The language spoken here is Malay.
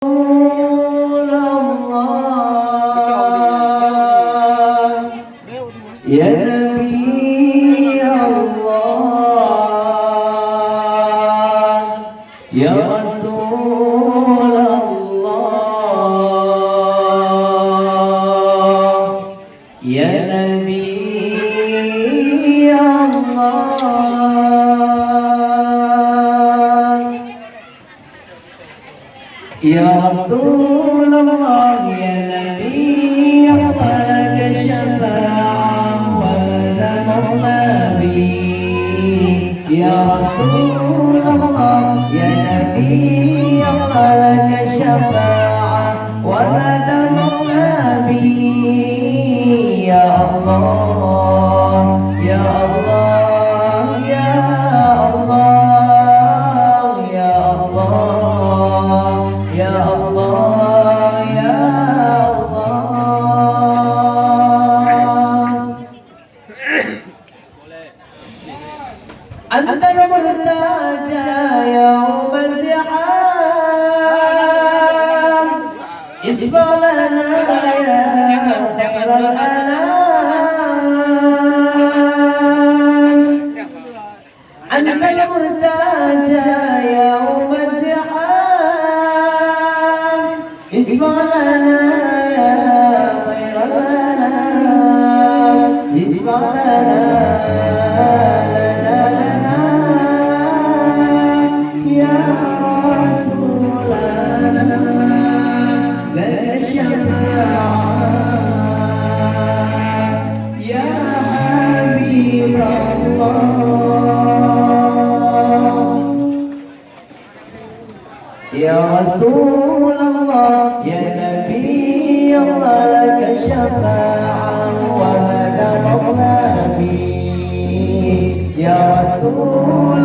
Ya Nabi Allah, Ya Rasulullah, Ya Nabi Allah, Ya Rasulullah, Ya Nabi Allah, laka syafa'ah wa la mawlabi. Ya Rasulullah, Ya Nabi Allah, laka syafa'ah wa la mawlabi. Ya Allah, Ya Allah, Ya Allah, Ya Allah, Ya Allah, Ya Allah. أنت المرتجى يوم الزحام، اسمع لنا يا خير الأنام. أنت المرتجى يوم الزحام، اسمع لنا يا خير الأنام، اسمع لنا يا رسولنا، لك الشفاعة يا حبيب الله. يا رسول الله، يا نبي الله، لك الشفاعة وهذا مطلبي. يا رسول